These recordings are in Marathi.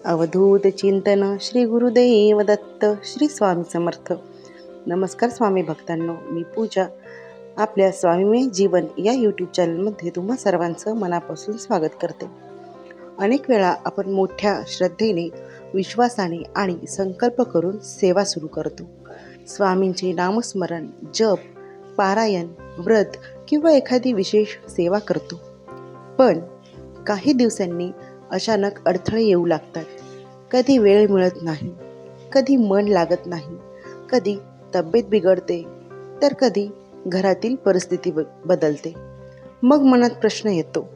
अवधूत चिंतन श्री गुरुदेव दत्त श्री स्वामी समर्थ. नमस्कार स्वामी भक्तांनो, मी पूजा आपल्या स्वामीमय जीवन या यूट्यूब चॅनलमध्ये तुम्हा सर्वांचं मनापासून स्वागत करते. अनेक वेळा आपण मोठ्या श्रद्धेने, विश्वासाने आणि संकल्प करून सेवा सुरू करतो. स्वामींचे नामस्मरण, जप, पारायण, व्रत किंवा एखादी विशेष सेवा करतो. पण काही दिवसांनी अचानक अडथळे येऊ लागतात. कधी वेळ मिळत नाही, कधी मन लागत नाही, कधी तब्येत बिघडते, तर कधी घरातील परिस्थिती बदलते. मग मनात प्रश्न येतो,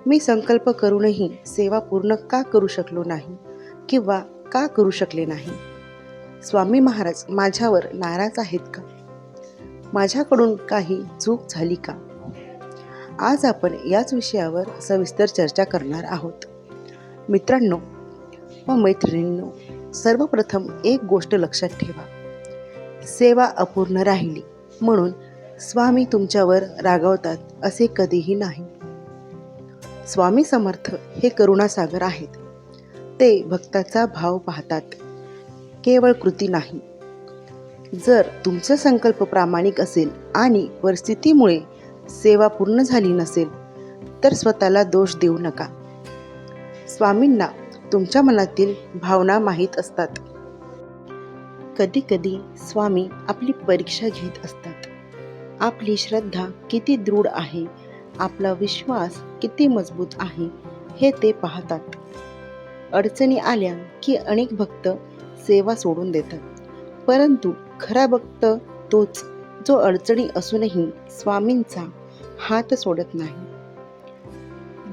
मी संकल्प करूनही सेवा पूर्ण का करू शकलो नाही किंवा का करू शकले नाही? स्वामी महाराज माझ्यावर नाराज आहेत का? माझ्याकडून काही चूक झाली का? आज आपण याच विषयावर सविस्तर चर्चा करणार आहोत. मित्रांनो व मैत्रिणींनो, सर्वप्रथम एक गोष्ट लक्षात ठेवा. सेवा अपूर्ण राहिली म्हणून स्वामी तुमच्यावर रागावतात असे कधीही नाही. स्वामी समर्थ हे करुणासागर आहेत. ते भक्ताचा भाव पाहतात, केवळ कृती नाही. जर तुमचा संकल्प प्रामाणिक असेल आणि परिस्थितीमुळे सेवा पूर्ण झाली नसेल तर स्वतःला दोष देऊ नका. स्वामींना तुमच्या मनातील भावना माहीत असतात. कधी कधी स्वामी आपली परीक्षा घेत असतात. आपली श्रद्धा किती दृढ आहे, आपला विश्वास किती मजबूत आहे हे ते पाहतात. अडचणी आल्या की अनेक भक्त सेवा सोडून देतात, परंतु खरा भक्त तोच जो अडचणी असूनही स्वामींचा हात सोडत नाही.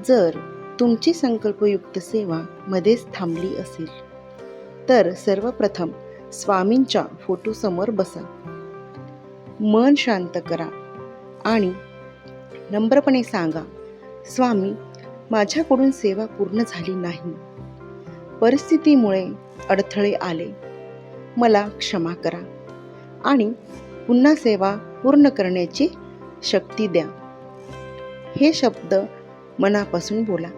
जर तुमची संकल्पयुक्त सेवा मध्येच थांबली असेल तर सर्वप्रथम स्वामींच्या फोटोसमोर बसा. मन शांत करा आणि नम्रपणे सांगा, स्वामी, माझ्याकडून सेवा पूर्ण झाली नाही. परिस्थितीमुळे अडथळे आले. मला क्षमा करा आणि पुन्हा सेवा पूर्ण करण्याची शक्ती द्या. हे शब्द मनापासून बोला.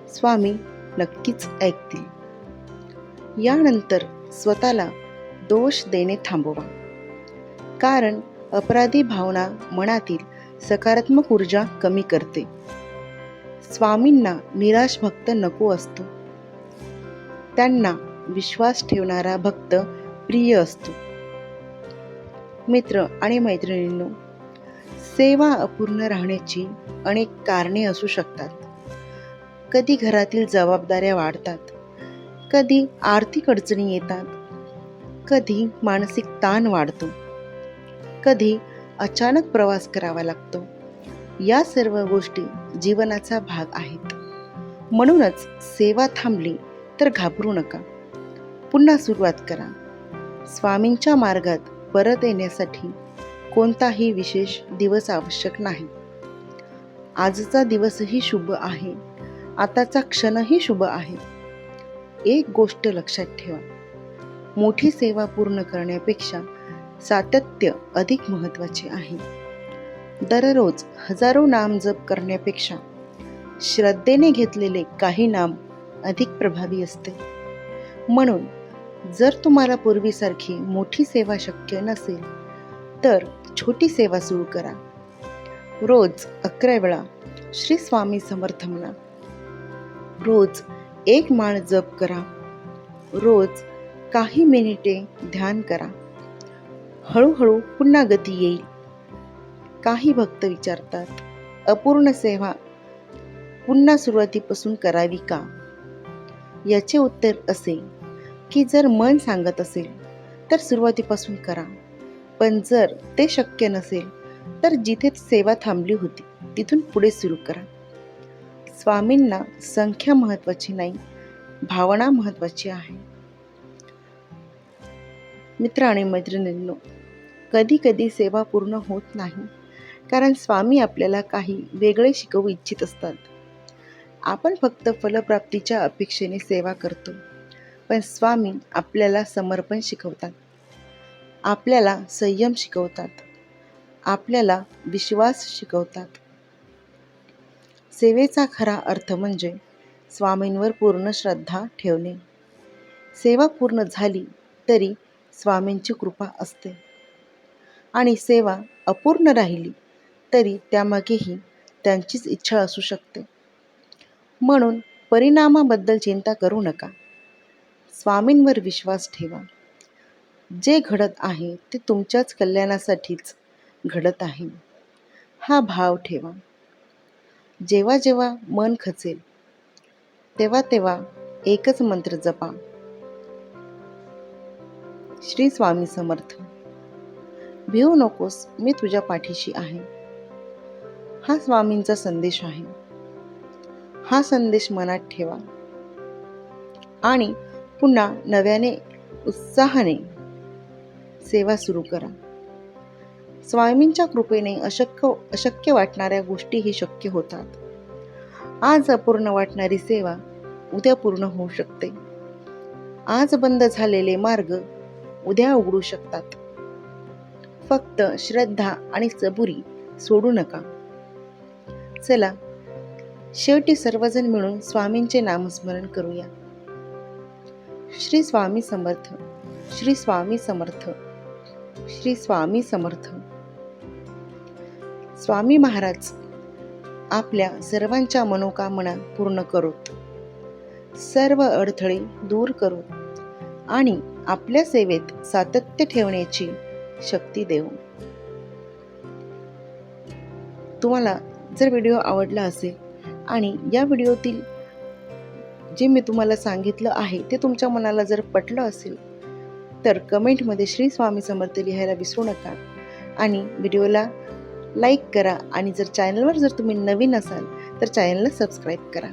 स्वामी नक्कीच ऐकतील. यानंतर स्वतःला दोष देणे थांबवा, कारण अपराधी भावना मनातील सकारात्मक ऊर्जा कमी करते. स्वामींना निराश भक्त नको असतो, त्यांना विश्वास ठेवणारा भक्त प्रिय असतो. मित्र आणि मैत्रिणींनो, सेवा अपूर्ण राहण्याची अनेक कारणे असू शकतात. कधी घरातील जबाबदाऱ्या वाढतात, कधी आर्थिक अडचणी येतात, कधी मानसिक ताण वाढतो, कधी अचानक प्रवास करावा लागतो. या सर्व गोष्टी जीवनाचा भाग आहेत. म्हणूनच सेवा थांबली तर घाबरू नका, पुन्हा सुरुवात करा. स्वामींच्या मार्गात परत येण्यासाठी कोणताही विशेष दिवस आवश्यक नाही. आजचा दिवसही शुभ आहे, आताचा क्षणही शुभ आहे. एक गोष्ट लक्षात ठेवा, मोठी सेवा पूर्ण करण्यापेक्षा सातत्य अधिक महत्त्वाचे आहे. दररोज हजारो नाम जप करण्यापेक्षा श्रद्धेने घेतलेले काही नाम अधिक प्रभावी असते. म्हणून जर तुम्हाला पूर्वीसारखी मोठी सेवा शक्य नसेल तर छोटी सेवा सुरू करा. रोज 11 वेळा श्री स्वामी समर्थ म्हणा. रोज 1 माळ जप करा. रोज काही मिनिटे ध्यान करा. हळूहळू पुन्हा गती येईल. काही भक्त विचारतात, अपूर्ण सेवा पुन्हा सुरुवातीपासून करावी का? याचे उत्तर असे की जर मन सांगत असेल तर सुरुवातीपासून करा, पण जर ते शक्य नसेल तर जिथे सेवा थांबली होती तिथून पुढे सुरू करा. स्वामींना संख्या महत्त्वाची नाही, भावना महत्त्वाची आहे. मित्र आणि मैत्रिणींनो, कधी कधी सेवा पूर्ण होत नाही कारण स्वामी आपल्याला काही वेगळे शिकवू इच्छित असतात. आपण फक्त फलप्राप्तीच्या अपेक्षेने सेवा करतो, पण स्वामी आपल्याला समर्पण शिकवतात, आपल्याला संयम शिकवतात, आपल्याला विश्वास शिकवतात. सेवेचा खरा अर्थ म्हणजे स्वामींवर पूर्ण श्रद्धा ठेवणे. सेवा पूर्ण झाली तरी स्वामींची कृपा असते आणि सेवा अपूर्ण राहिली तरी त्यामागेही त्यांचीच इच्छा असू शकते. म्हणून परिणामाबद्दल चिंता करू नका. स्वामींवर विश्वास ठेवा. जे घडत आहे ते तुमच्याच कल्याणासाठीच घडत आहे हा भाव ठेवा. जेव्हा जेव्हा मन खचेल तेव्हा तेव्हा एकच मंत्र जपा, श्री स्वामी समर्थ. भिवू नकोस, मी तुझ्या पाठीशी आहे. हा स्वामींचा संदेश आहे. हा संदेश मनात ठेवा आणि पुन्हा नव्याने उत्साहाने सेवा सुरू करा. स्वामींच्या कृपेने अशक्य वाटणाऱ्या गोष्टीही शक्य होतात. आज अपूर्ण वाटणारी सेवा उद्या पूर्ण होऊ शकते. आज बंद झालेले मार्ग उद्या उघडू शकतात. फक्त श्रद्धा आणि सबुरी सोडू नका. चला, शेवटी सर्वजण मिळून स्वामींचे नामस्मरण करूया. श्री स्वामी समर्थ, श्री स्वामी समर्थ, श्री स्वामी समर्थ. स्वामी महाराज आपल्या सर्वांच्या मनोकामना पूर्ण करोत, सर्व अडथळे दूर करोत आणि आपल्या सेवेत सातत्य ठेवण्याची शक्ती देऊ. तुम्हाला जर व्हिडिओ आवडला असेल आणि या व्हिडिओतील जे मी तुम्हाला सांगितलं आहे ते तुमच्या मनाला जर पटलं असेल तर कमेंटमध्ये श्री स्वामी समर्थ लिहायला विसरू नका आणि व्हिडिओला लाईक करा आणि जर चॅनलवर जर तुम्ही नवीन असाल तर चॅनलला सबस्क्राईब करा.